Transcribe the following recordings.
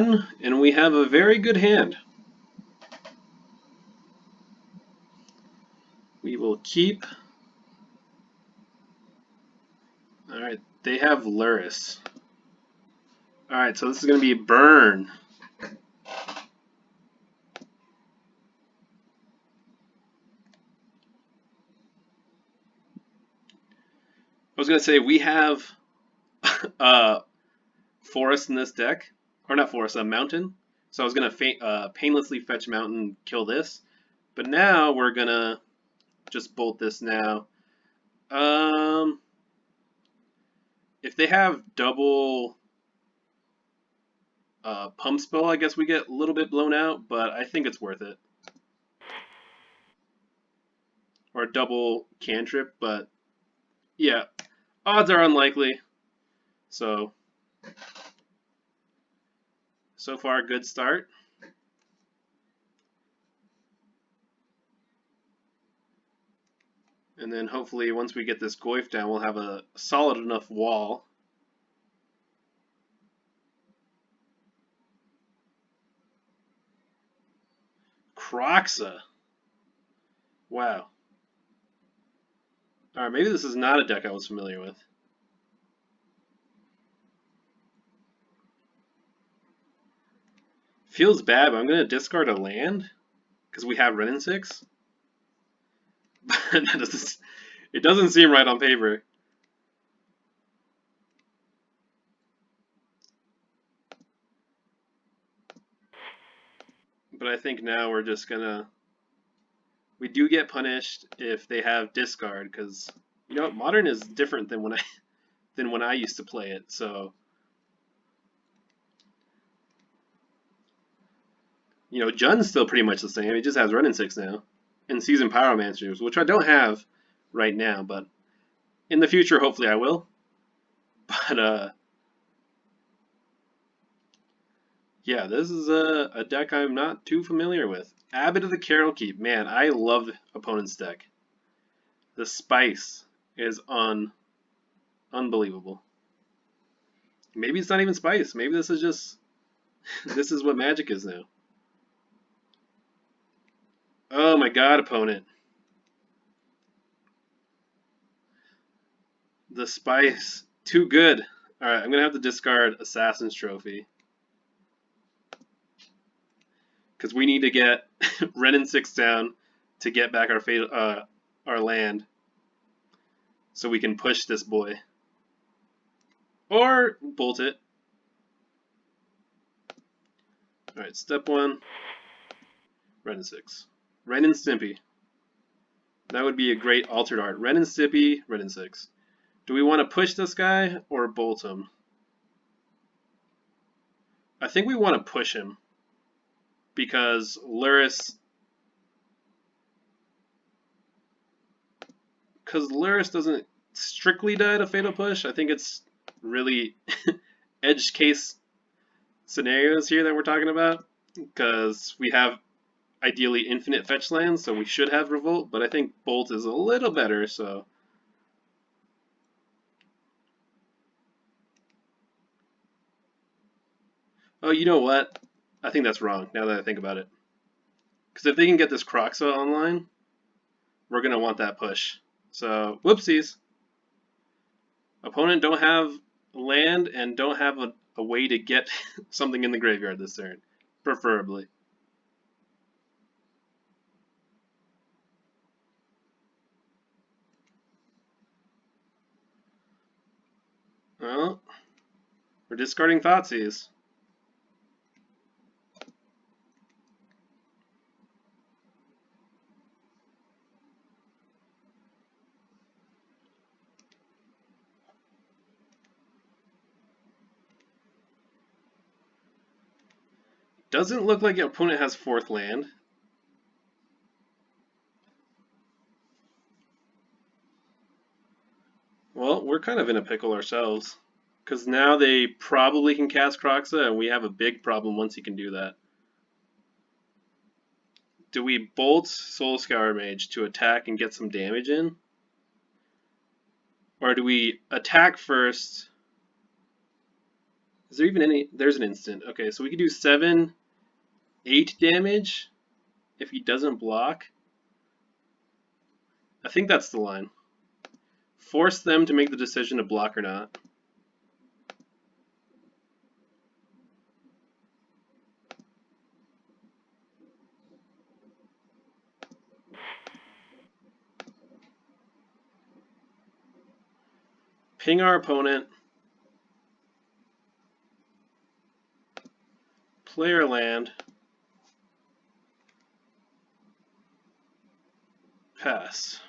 1, and we have a very good hand. We will keep. Alright, they have Lurrus. Alright, so this is going to be Burn. I was going to say, we have Forest in this deck. Or not Forest, a Mountain. So I was going to painlessly fetch Mountain, kill this. But now we're going to just bolt this now. If they have double Pump Spell, I guess we get a little bit blown out, but I think it's worth it. Or double Cantrip, but yeah, odds are unlikely. So far, good start. And then hopefully once we get this Goyf down, we'll have a solid enough wall. Kroxa. Wow. Alright, maybe this is not a deck I was familiar with. Feels bad, but I'm going to discard a land because we have Wrenn and 6. It doesn't seem right on paper. But I think now we're just gonna. We do get punished if they have discard, because you know what, Modern is different than when I used to play it. So you know, Jun's still pretty much the same. It just has Wrenn and 6 now, and Seasoned Pyromancers, which I don't have right now, but in the future, hopefully I will. But yeah, this is a deck I'm not too familiar with. Abbot of the Carol Keep. Man, I love opponent's deck. The spice is unbelievable. Maybe it's not even spice. Maybe this is just this is what Magic is now. Oh my god, opponent. The spice. Too good. Alright, I'm going to have to discard Assassin's Trophy. Because we need to get Wrenn and 6 down to get back our land. So we can push this boy. Or bolt it. Alright, step 1. Wrenn and 6. Ren and Stimpy. That would be a great altered art. Wrenn and Stimpy, Wrenn and 6. Do we want to push this guy or bolt him? I think we want to push him. Because Lurrus doesn't strictly die to Fatal Push. I think it's really edge case scenarios here that we're talking about. Because we have ideally infinite fetch lands, so we should have Revolt, but I think Bolt is a little better, so. Oh, you know what? I think that's wrong, now that I think about it. Because if they can get this Kroxa online, we're going to want that push. So, whoopsies. Opponent don't have land and don't have a way to get something in the graveyard this turn, preferably. Well, we're discarding Thoughtseize. Doesn't look like your opponent has 4th land. Well, we're kind of in a pickle ourselves. Because now they probably can cast Kroxa, and we have a big problem once he can do that. Do we bolt Soul Scour Mage to attack and get some damage in? Or do we attack first Is there even any? There's an instant. Okay, so we could do 7, 8 damage if he doesn't block. I think that's the line. Force them to make the decision to block or not. Ping our opponent. Play our land. Pass.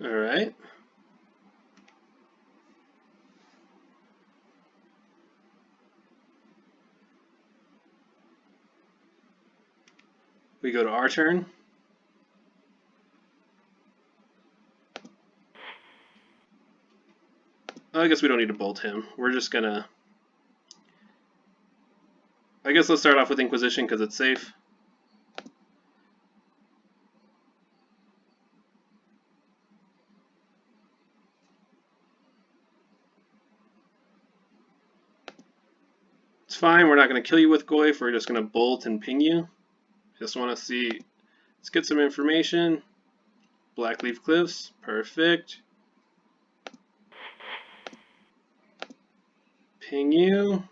Alright. We go to our turn. I guess we don't need to bolt him. We're just gonna... I guess let's start off with Inquisition because it's safe. It's fine, we're not going to kill you with Goyf, we're just going to bolt and ping you. Just want to see... Let's get some information. Blackleaf Cliffs, perfect. Ping you.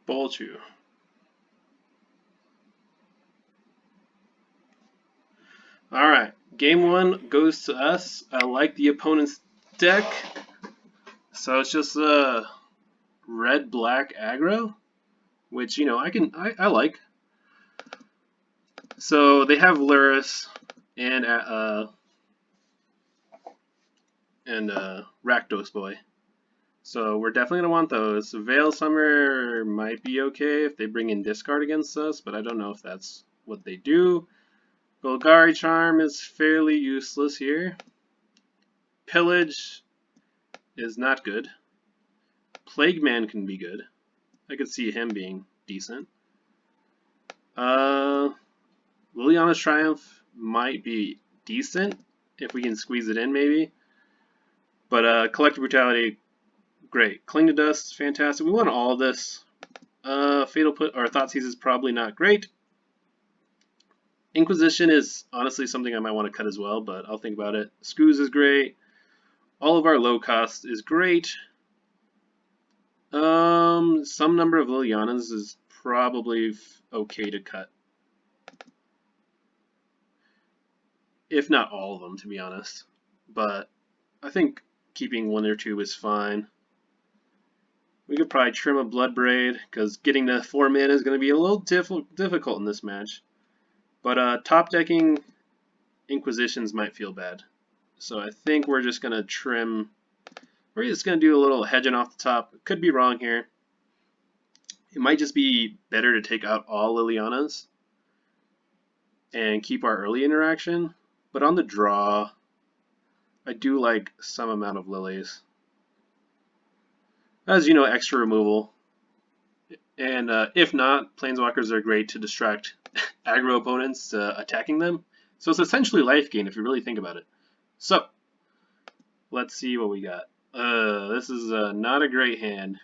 Bolt you. Alright, game 1 goes to us. I like the opponent's deck. So it's just a red-black aggro, which, you know, I like. So they have Lurrus and Rakdos Boy. So we're definitely going to want those. Veil Summer might be okay if they bring in discard against us, but I don't know if that's what they do. Golgari Charm is fairly useless here. Pillage is not good. Plague Man can be good. I could see him being decent. Liliana's Triumph might be decent if we can squeeze it in, maybe. But Collective Brutality, great. Cling to Dust, fantastic. We want all of this. Fatal Put or Thoughtseize is probably not great. Inquisition is honestly something I might want to cut as well, but I'll think about it. Screws is great. All of our low cost is great. Some number of Lilianas is probably okay to cut. If not all of them, to be honest. But I think keeping 1 or 2 is fine. We could probably trim a Bloodbraid, because getting to 4 mana is going to be a little difficult in this match. But top decking Inquisitions might feel bad. So I think we're just going to trim. We're just going to do a little hedging off the top. Could be wrong here. It might just be better to take out all Lilianas and keep our early interaction. But on the draw, I do like some amount of Lilies. As you know, extra removal. And if not, Planeswalkers are great to distract aggro opponents attacking them. So it's essentially life gain if you really think about it. So, let's see what we got. This is not a great hand.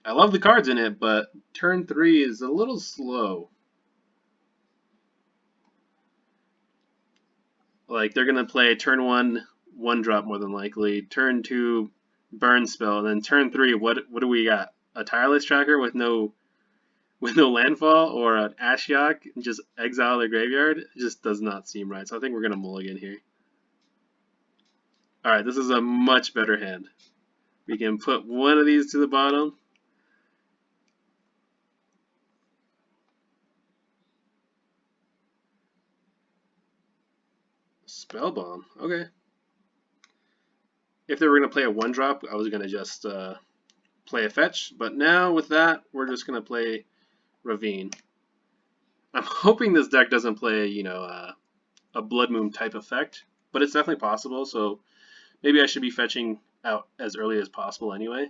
I love the cards in it, but turn 3 is a little slow. Like, they're going to play turn 1 drop more than likely, turn 2 burn spell, and then turn 3, what do we got? A Tireless Tracker with no landfall, or an Ashiok and just exile their graveyard? It just does not seem right, so I think we're going to mulligan here. Alright, this is a much better hand. We can put one of these to the bottom. Spellbomb, okay. If they were going to play a 1-drop, I was going to just play a fetch, but now with that, we're just going to play Ravine. I'm hoping this deck doesn't play, a Blood Moon type effect, but it's definitely possible, so maybe I should be fetching out as early as possible anyway.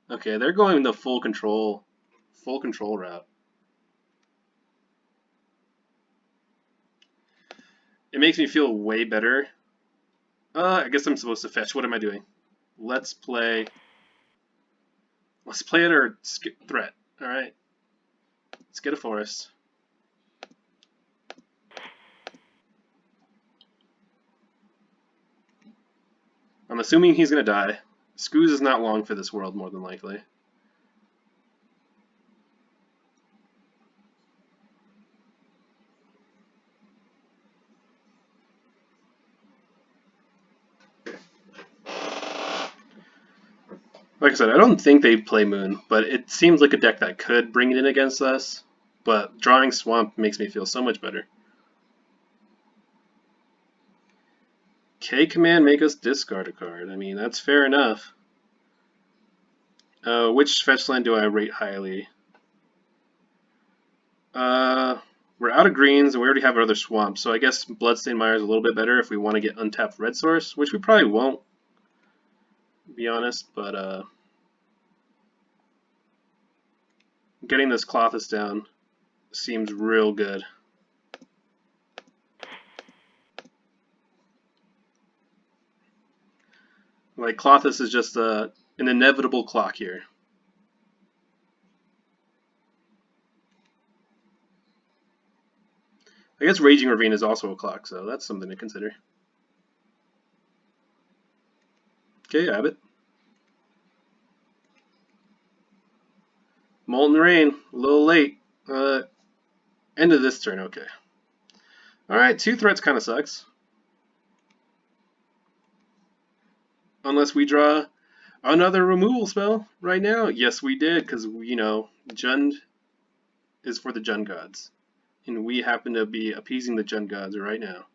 Okay, they're going the full control route. It makes me feel way better. I guess I'm supposed to fetch. What am I doing? Let's play at our threat. All right. Let's get a forest. I'm assuming he's gonna die. Scooz is not long for this world, more than likely. Like I said, I don't think they play Moon, but it seems like a deck that could bring it in against us. But drawing Swamp makes me feel so much better. K command make us discard a card. I mean, that's fair enough. Which fetch land do I rate highly? We're out of greens and we already have our other swamp, so I guess Bloodstained Mire is a little bit better if we want to get untapped red source, which we probably won't, to be honest, but getting this Klothys down seems real good. Like, Klothys is just an inevitable clock here. I guess Raging Ravine is also a clock, so that's something to consider. Okay, Abbott. Molten Rain, a little late. End of this turn, okay. Alright, 2 threats kind of sucks. Unless we draw another removal spell right now. Yes, we did, because, Jund is for the Jund gods. And we happen to be appeasing the Jund gods right now.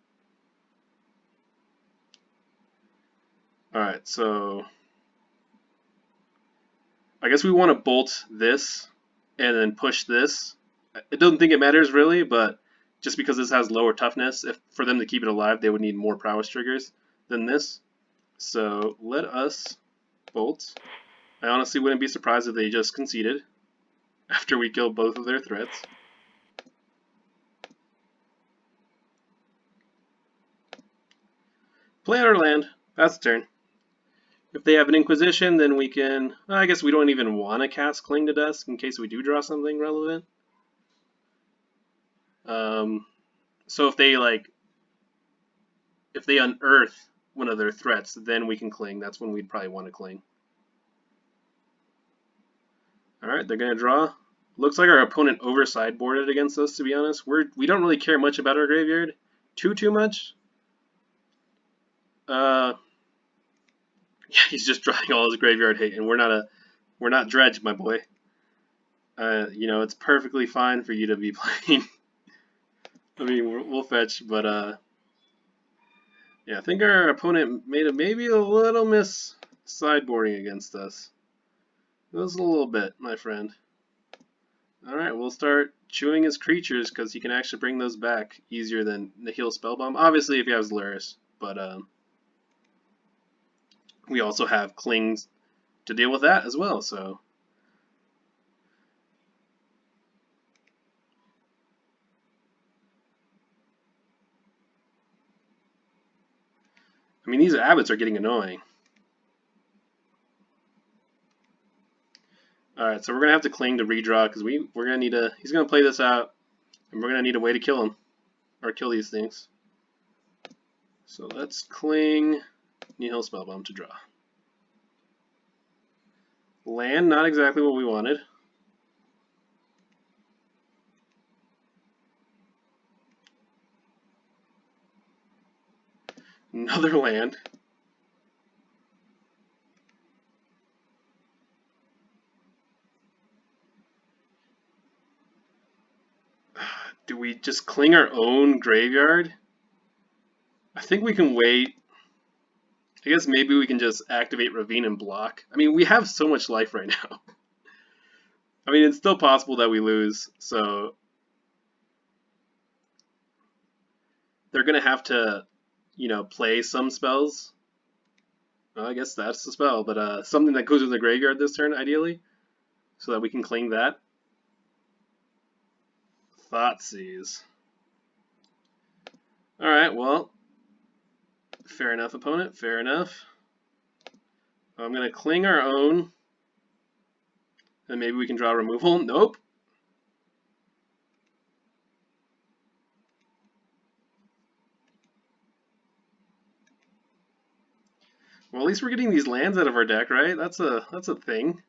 Alright, so I guess we want to bolt this and then push this. I don't think it matters really, but just because this has lower toughness, if for them to keep it alive, they would need more prowess triggers than this. So let us bolt. I honestly wouldn't be surprised if they just conceded after we kill both of their threats. Play out our land. That's the turn. If they have an Inquisition, then we can... I guess we don't even want to cast Cling to Dusk in case we do draw something relevant. So if they unearth one of their threats, then we can Cling. That's when we'd probably want to Cling. Alright, they're going to draw. Looks like our opponent over-sideboarded against us, to be honest. We don't really care much about our graveyard. Too much. Yeah, he's just drawing all his graveyard hate, and we're not Dredge, my boy. It's perfectly fine for you to be playing. I mean, we'll fetch, but yeah, I think our opponent made maybe a little miss sideboarding against us. Just a little bit, my friend. Alright, we'll start chewing his creatures because he can actually bring those back easier than Nihil Spellbomb. Obviously, if he has Lurrus, but we also have Clings to deal with that as well, so. I mean, these Abbots are getting annoying. Alright, so we're going to have to Cling to redraw because we're going to need a... He's going to play this out, and we're going to need a way to kill him. Or kill these things. So let's Cling Nihil Spellbomb to draw. Land, not exactly what we wanted. Another land. Do we just Cling our own graveyard? I think we can wait. I guess maybe we can just activate Ravine and block. I mean, we have so much life right now. I mean, it's still possible that we lose, so they're gonna have to, play some spells. Well, I guess that's the spell, but something that goes in the graveyard this turn, ideally, so that we can cling that. Thoughtseize. Alright, well, fair enough, opponent, fair enough. I'm going to cling our own, and maybe we can draw removal. Nope. Well, at least we're getting these lands out of our deck, right? That's a thing.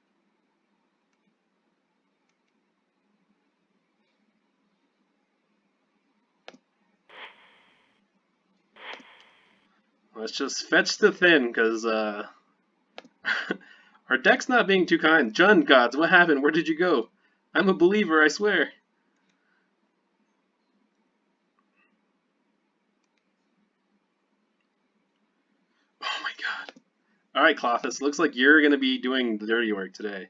Let's just fetch the thin, because our deck's not being too kind. Jund gods, what happened? Where did you go? I'm a believer, I swear. Oh my god. Alright, Klothys, looks like you're going to be doing the dirty work today.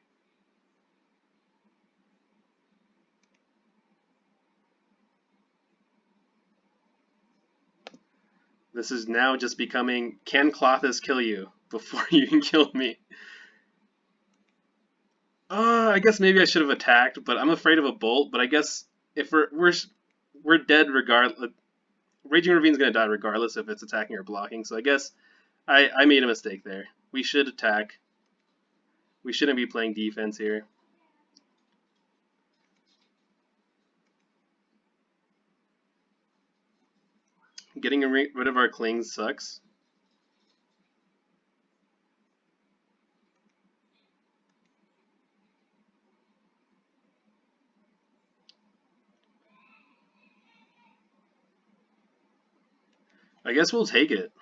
This is now just becoming, can Klothys kill you before you can kill me? I guess maybe I should have attacked, but I'm afraid of a bolt. But I guess if we're dead regardless. Raging Ravine's gonna die regardless if it's attacking or blocking. So I guess I made a mistake there. We should attack. We shouldn't be playing defense here. Getting rid of our clings sucks. I guess we'll take it.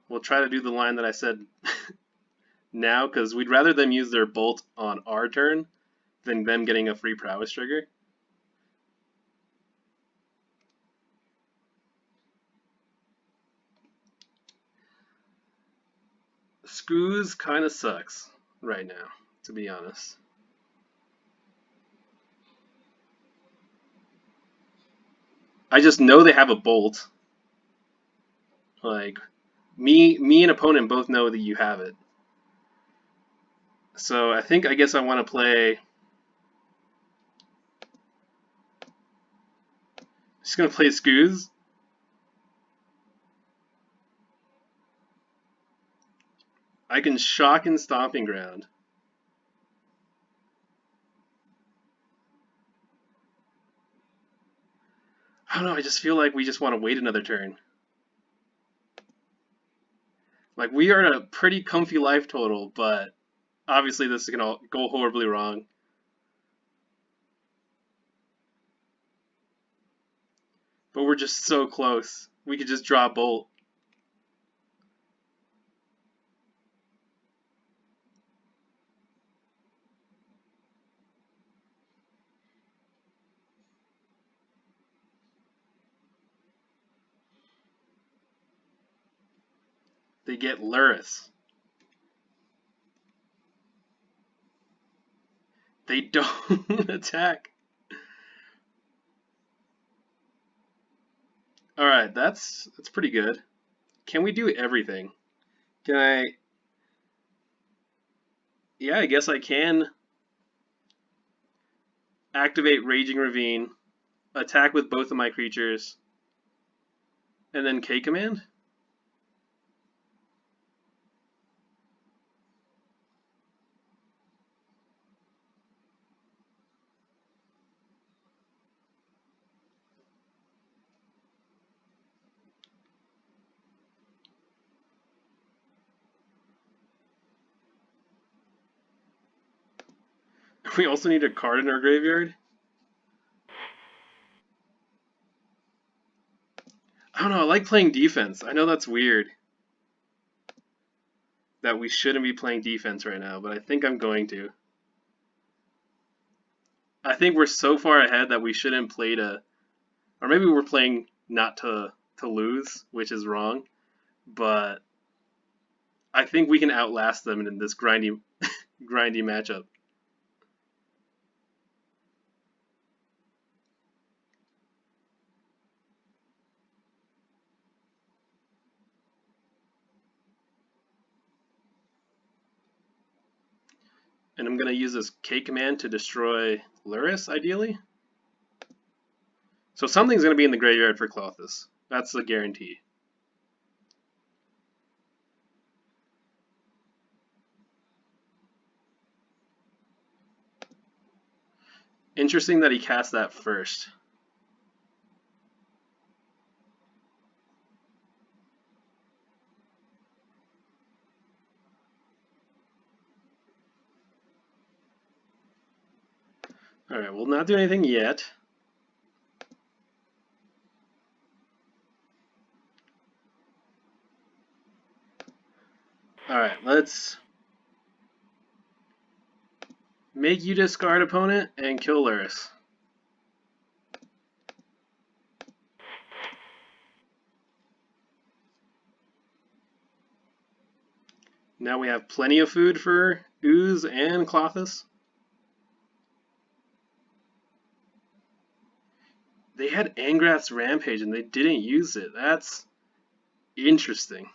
We'll try to do the line that I said now, because we'd rather them use their bolt on our turn than them getting a free prowess trigger. Screws kind of sucks right now, to be honest. I just know they have a bolt. Like, me and opponent both know that you have it. So I guess I want to play. Just gonna play Scooz. I can shock and Stomping Ground. I don't know, I just feel like we just want to wait another turn. Like, we are at a pretty comfy life total, but obviously this is gonna go horribly wrong. But we're just so close. We could just draw a bolt. They get Lurrus. They don't attack. Alright, that's pretty good. Can we do everything? Can I... Yeah, I guess I can activate Raging Ravine, attack with both of my creatures, and then K-Command? We also need a card in our graveyard? I don't know, I like playing defense. I know that's weird that we shouldn't be playing defense right now, but I think I'm going to. I think we're so far ahead that we shouldn't play to... Or maybe we're playing not to lose, which is wrong, but I think we can outlast them in this grindy matchup. And I'm going to use this K command to destroy Lurrus, ideally. So something's going to be in the graveyard for Klothys. That's a guarantee. Interesting that he cast that first. Alright, we'll not do anything yet. Alright, let's make you discard opponent and kill Lurrus. Now we have plenty of food for Ooze and Klothys. They had Angrath's Rampage and they didn't use it. That's interesting.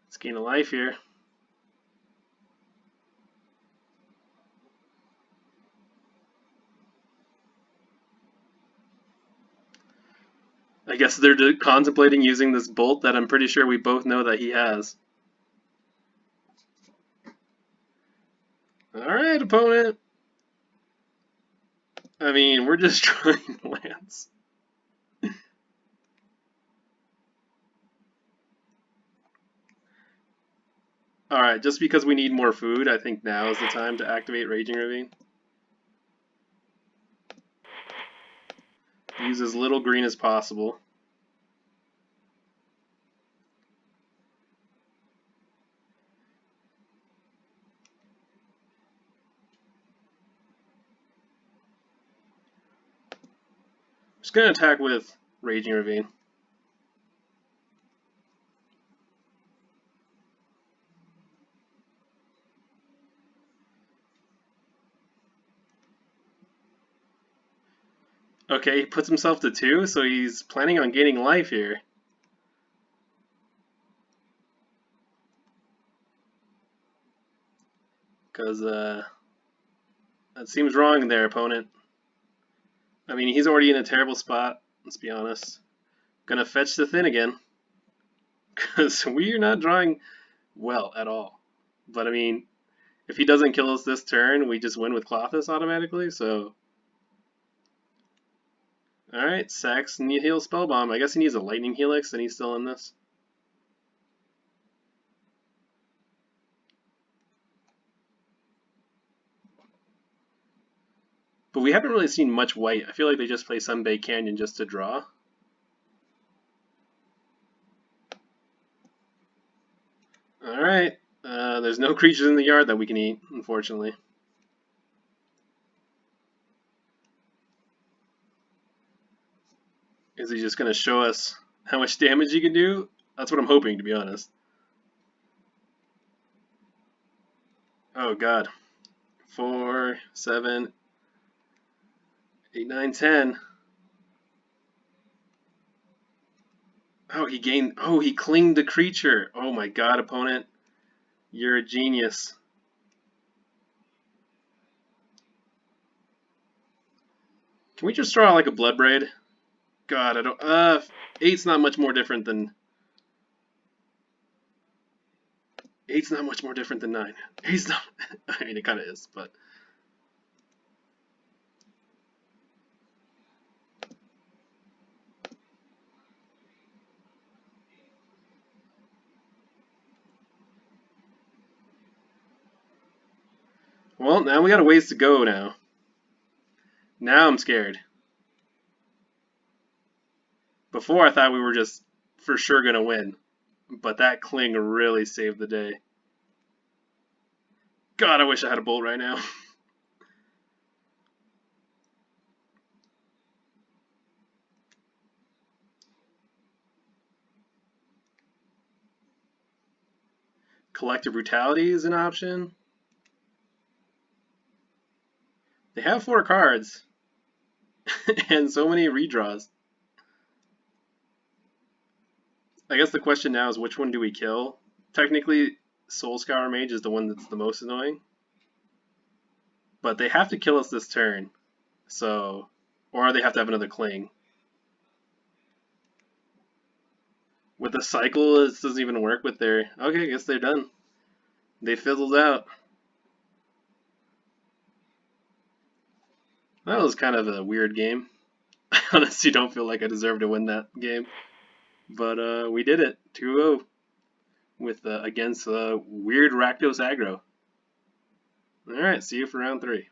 Let's gain a life here. I guess they're contemplating using this bolt that I'm pretty sure we both know that he has. Alright, opponent. I mean, we're just trying lands. Alright, just because we need more food, I think now is the time to activate Raging Ravine. Use as little green as possible. Just gonna attack with Raging Ravine. Okay, he puts himself to 2, so he's planning on gaining life here. Because, that seems wrong there, opponent. I mean, he's already in a terrible spot, let's be honest. Gonna fetch the Thin again. Because we're not drawing well at all. But, I mean, if he doesn't kill us this turn, we just win with Klothys automatically, so... Alright, Sax Nihil Spellbomb. I guess he needs a Lightning Helix, and he's still in this. But we haven't really seen much white. I feel like they just play Sunbay Canyon just to draw. Alright, there's no creatures in the yard that we can eat, unfortunately. Is he just going to show us how much damage he can do? That's what I'm hoping, to be honest. Oh god. 4, 7, 8, 9, 10. Oh, he gained... Oh, he clinged the creature. Oh my god, opponent. You're a genius. Can we just draw like a Bloodbraid? God, I don't... 8's not much more different than... 8's not much more different than 9. 8's not... I mean, it kind of is, but... Well, now we got a ways to go now. Now I'm scared. Before I thought we were just for sure going to win. But that cling really saved the day. God, I wish I had a bolt right now. Collective Brutality is an option. They have 4 cards. And so many redraws. I guess the question now is which one do we kill? Technically, Soul Scour Mage is the one that's the most annoying, but they have to kill us this turn, so, or they have to have another Cling. With the cycle, this doesn't even work with their. Okay, I guess they're done. They fizzled out. That was kind of a weird game. I honestly don't feel like I deserve to win that game, but we did it 2-0 with against weird Rakdos aggro. All right, see you for round 3.